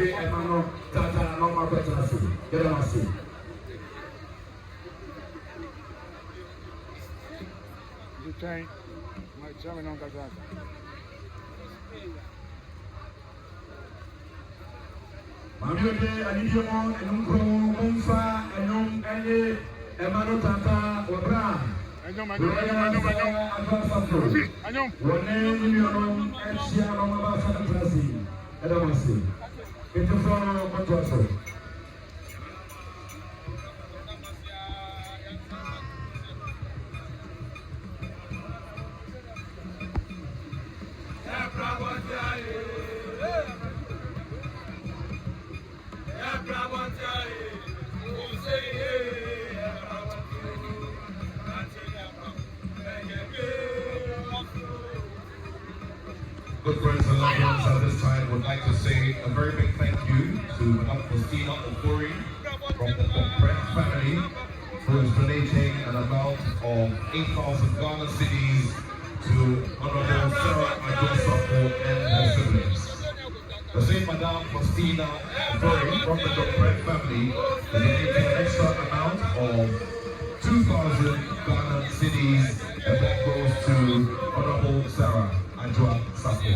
the Emano Tata Norma Betanasi. Get on see. You think my German on Kantanta. Mamiote Alidion and Umfa and Any Emano Tata Obra. Adwoa Safo. One name in your own and Shiano Santrasi. Adwoa Safo. It's a form of Kwadwo Safo. Good friends and loved ones, at this time would like to say a very big thank you to Akofena from the Kantanta family, who is donating an amount of 8,000 Ghana cedis to Honorable Adwoa Safo and her siblings. The same Madame Akofena from the Kantanta family is donating an extra amount of 2,000 Ghana cedis, and that goes to Honorable Adwoa Safo.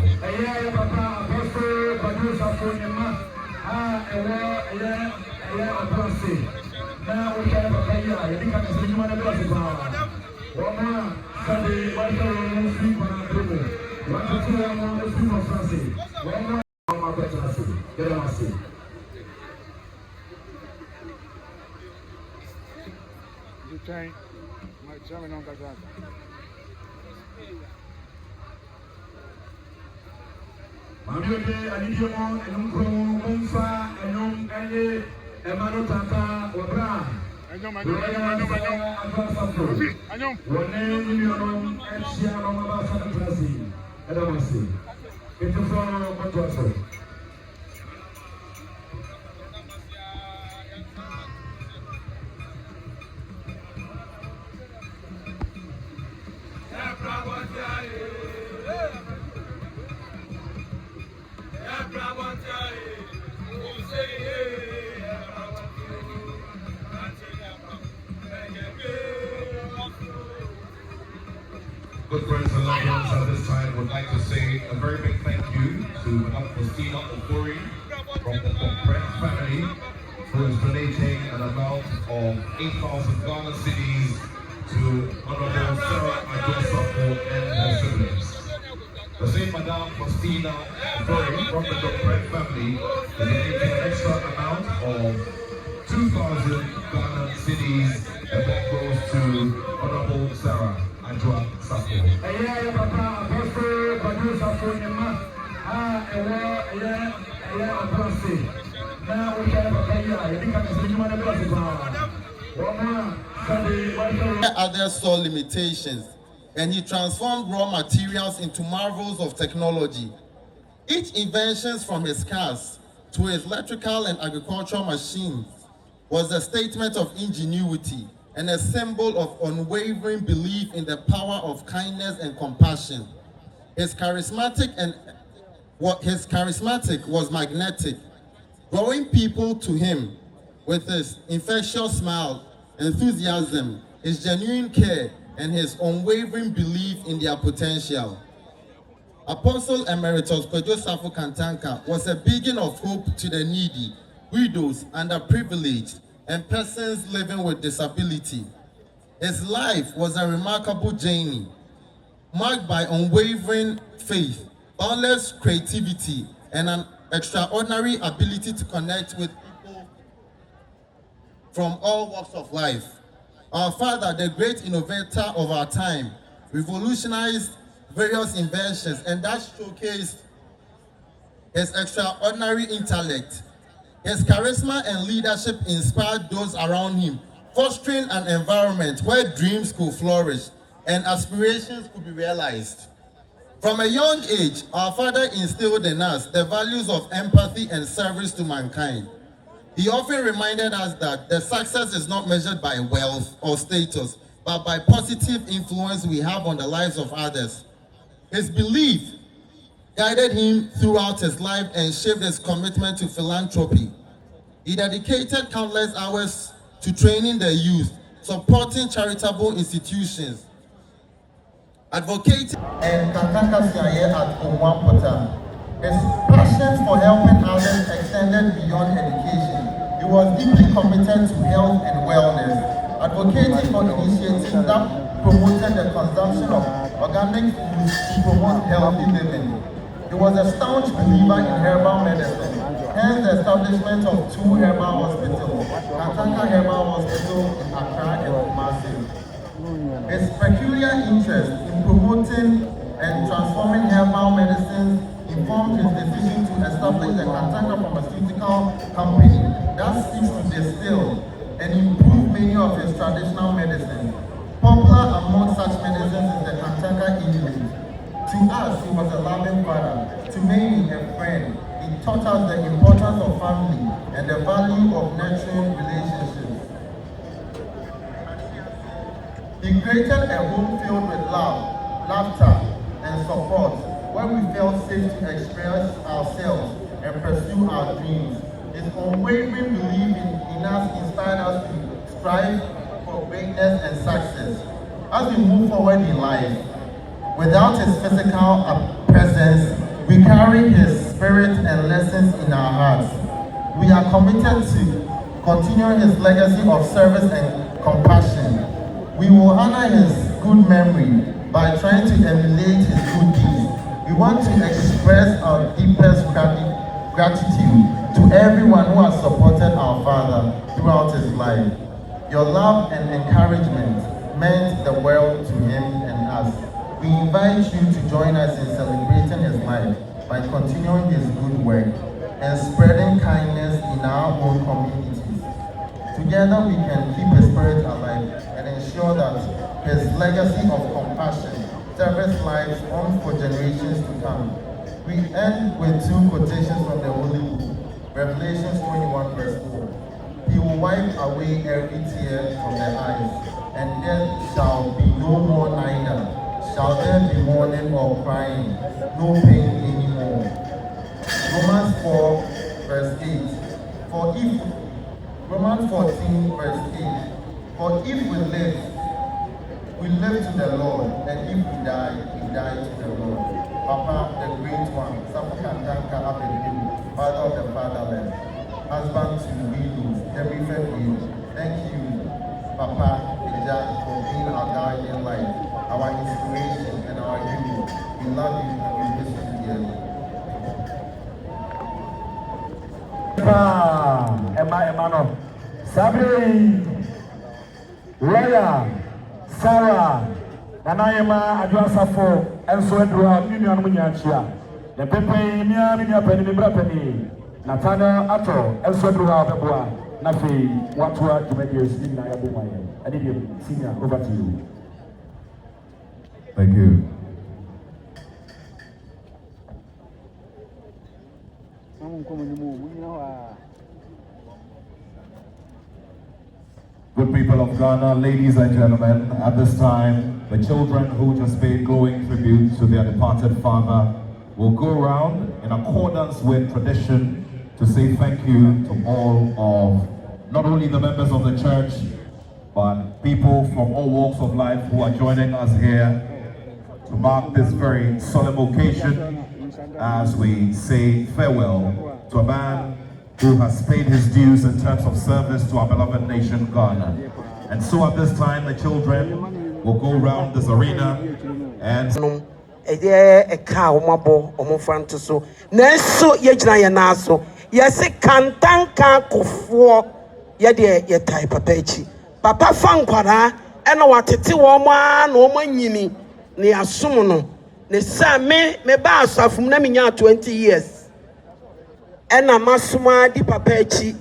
Papa, Apostle Kwadwo Safo Nyama. Adwoa Safo. Now we can have a year. You think I'm a human being? One Sunday, one day, sleep on a table. One to two, one to sleep on Sunday. One more better. Get on see. You think my German on Kantanta. Mamiote Alidion and Umfa and Any Emano Tata Obra. Adwoa Safo. One name in your own and Shiano Santrasi. Adwoa Safo. It's a form of Kwadwo Safo. Good friends and loved ones, at this time would like to say a very big thank you to Akofena from the Kantanta family, who is donating an amount of 8,000 Ghana cedis to Honorable Adwoa Safo and her siblings. The same Madame Akofena from the Kantanta family is donating an extra amount of 2,000 Ghana cedis, and that goes to Honorable Adwoa Safo. Papa, Apostle Kwadwo Safo Nyama. Adwoa Safo. Now we can have a year. You think I'm a human being? One more Sunday, one day. Others saw limitations, and he transformed raw materials into marvels of technology. Each invention, from his cars to his electrical and agricultural machines, was a statement of ingenuity and a symbol of unwavering belief in the power of kindness and compassion. His charismatic was magnetic, drawing people to him with his infectious smile, enthusiasm, his genuine care, and his unwavering belief in their potential. Apostle Emeritus Kwadwo Safo Kantanka was a beacon of hope to the needy, widows, underprivileged, and persons living with disability. His life was a remarkable journey, marked by unwavering faith, boundless creativity, and an extraordinary ability to connect with people from all walks of life. Our father, the great innovator of our time, revolutionized various inventions, and that showcased his extraordinary intellect. His charisma and leadership inspired those around him, fostering an environment where dreams could flourish and aspirations could be realized. From a young age, our father instilled in us the values of empathy and service to mankind. He often reminded us that the success is not measured by wealth or status, but by positive influence we have on the lives of others. His belief guided him throughout his life and shaped his commitment to philanthropy. He dedicated countless hours to training the youth, supporting charitable institutions, advocating and Kantanka at Umwampota. His passion for helping others extended beyond education. He was deeply committed to health and wellness, advocating for initiatives that promoted the consumption of organic foods to promote healthy living. He was a staunch believer in herbal medicine, hence the establishment of 2 herbal hospitals, Kantanta Herbal Hospital in Accra and Kumasi. His peculiar interest in promoting and transforming herbal medicines informed his decision to establish the Kantanta Pharmaceutical Company that seeks to distill and improve many of his traditional medicines. Popular among such medicines is the Kantanta English. To us, he was a loving father. To many, a friend. He taught us the importance of family and the value of nurturing relationships. He created a home filled with love, laughter, and support, where we felt safe to express ourselves and pursue our dreams. His unwavering belief in us inspired us to strive for greatness and success. As we move forward in life, without his physical presence, we carry his spirit and lessons in our hearts. We are committed to continuing his legacy of service and compassion. We will honor his good memory by trying to emulate his good deeds. We want to express our deepest gratitude to everyone who has supported our father throughout his life. Your love and encouragement meant the world to him and us. We invite you to join us in celebrating his life by continuing his good work and spreading kindness in our own communities. Together we can keep his spirit alive and ensure that his legacy of compassion serves lives on for generations to come. We end with 2 quotations from the Holy Book, Revelations 21 verse 4. He will wipe away every tear from their eyes, and death shall be no more, neither shall there be mourning or crying, no pain anymore. Romans 4 verse 8. Romans 14 verse 8. For if we live to the Lord, and if we die to the Lord. Papa, the great one, Safo Kantanka Avenue, father of the fatherless, husband to widows, every family. Thank you, Papa, the judge, for being our guiding light, our inspiration, and our hero. We love you and we miss you dearly. Emma, Sabri, Lawyer, Sarah, Nanayama, Adwoa Safo, and so Adwoa, Union Munyachia, the Pepe, Mia Penny, Brapeni, Natana Ato, and so Adwoa, Nafi, Watua, Jumedius, in Nayabumaya. I need you, Senior, over to you. Thank you. Good people of Ghana, ladies and gentlemen, at this time, the children who just paid glowing tribute to their departed father will go around in accordance with tradition to say thank you to all of not only the members of the church, but people from all walks of life who are joining us here to mark this very solemn occasion as we say farewell to a man who has paid his dues in terms of service to our beloved nation, Ghana. And so at this time, the children will go around this arena and a cow, mabo, or front so. Neso, Yajna, yes, a Kantanka Kofo, Yadia, your type of pechi. Papa Fanquara, and what a woman, no money, near Sumono. The son me basa from Naminya 20 years. And a masuma di papechi.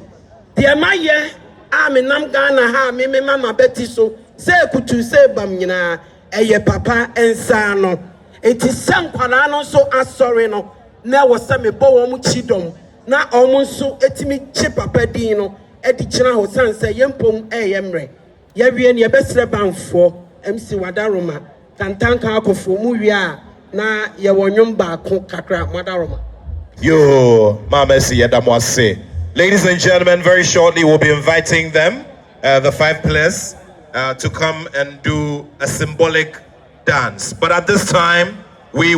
Dear my year, I'm in Namgana ha, me mama Betty so, say kutu say bamina, a papa and sano. It is some Quarano so sorry no, now was some bow muchidom, now almost so etimi chip a pedino, etichina ho san say yempum a yemre. Yavi and your best reband for MC Wadaruma, Tantanka Akofo Muria. na ye wonyum baako kakra madaroma. Yo, Mama si Adwoa Safo. Ladies and gentlemen, very shortly we'll be inviting them, the 5 players, to come and do a symbolic dance. But at this time, we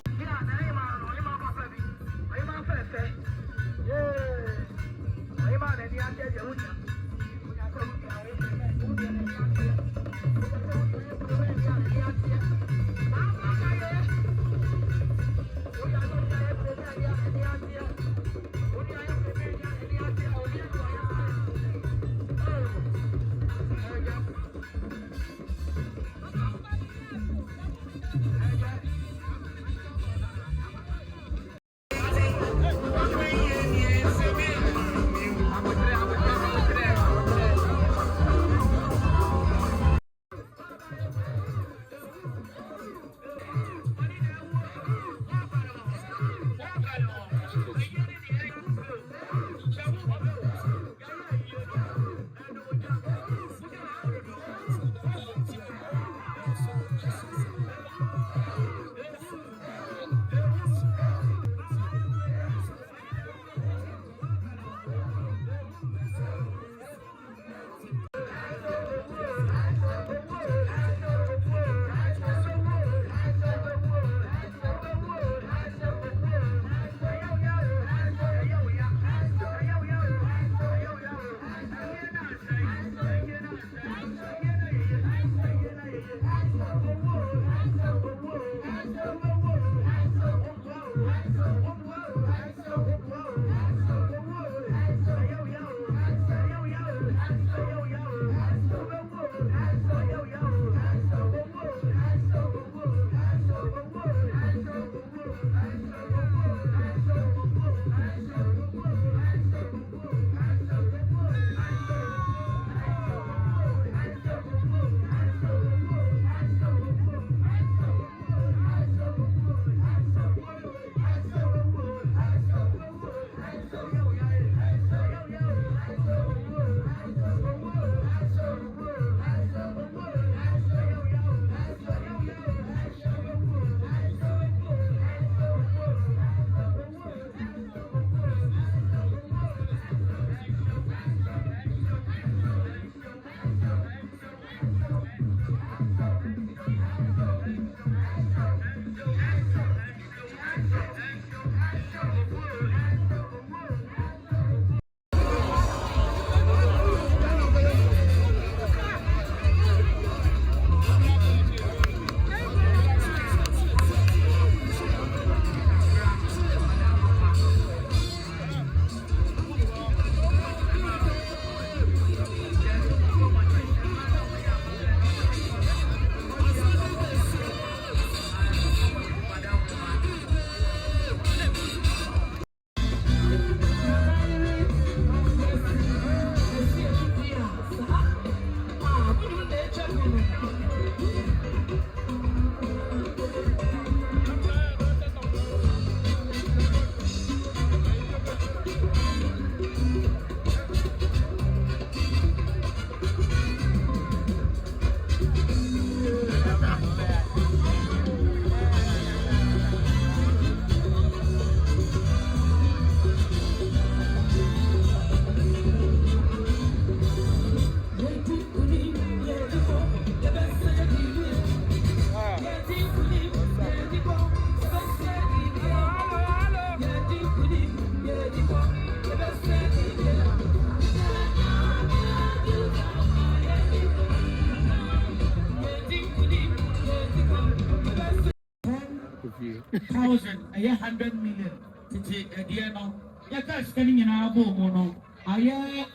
thousand, 100 million. Titi again now. Yeah, that's spending in our boom. I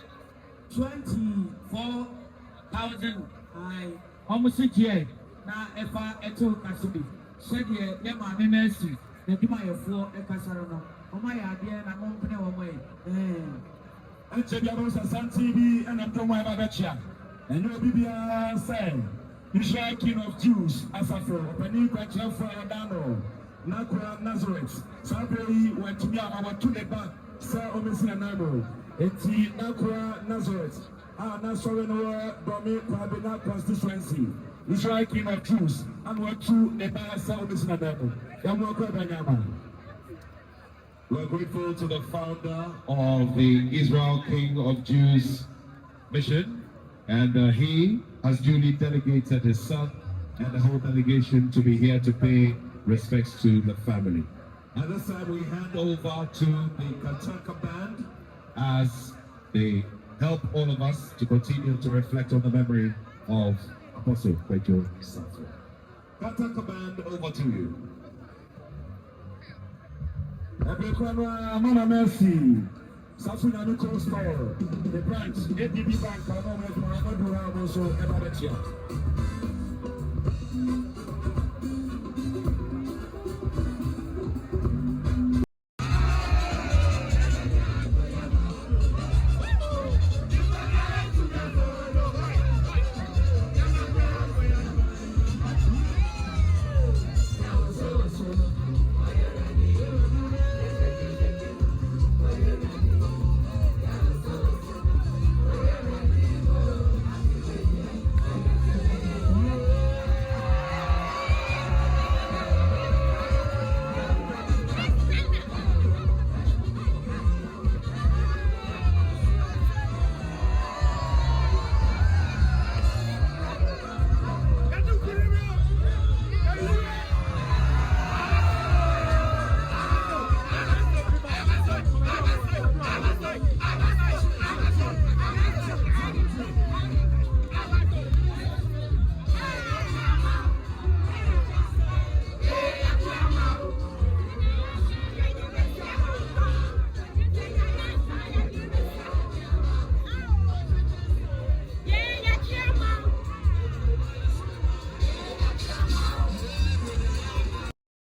24,000. I almost a year. Now, if I eto Kasubi, said ye, Yama Messi, the Dima 4 Ekasarano. Oh, my idea, and I'm opening away. And Chebianos and San TV, and I'm from my Babacha. And you'll be saying, Israel King of Jews, Asafo, opening question for Adano. Nakwa Nazareth. Sarfo went to me about 2 days. Sir Omisi Nabo. Eti Nakwa Nazareth. Nasoro no Domi Kwabena constituency. Israel King of Jews, and what two the Basa is not there. We're grateful to the founder of the Israel King of Jews mission, and he has duly delegated his son and the whole delegation to be here to pay respects to the family. At this time, we hand over to the Kantanta band as they help all of us to continue to reflect on the memory of Apostle Kwadwo Safo. Kantanta band, over to you. Mama Mercy, Safuna Nico Store, the branch, ADB Bank, I know where to also about it.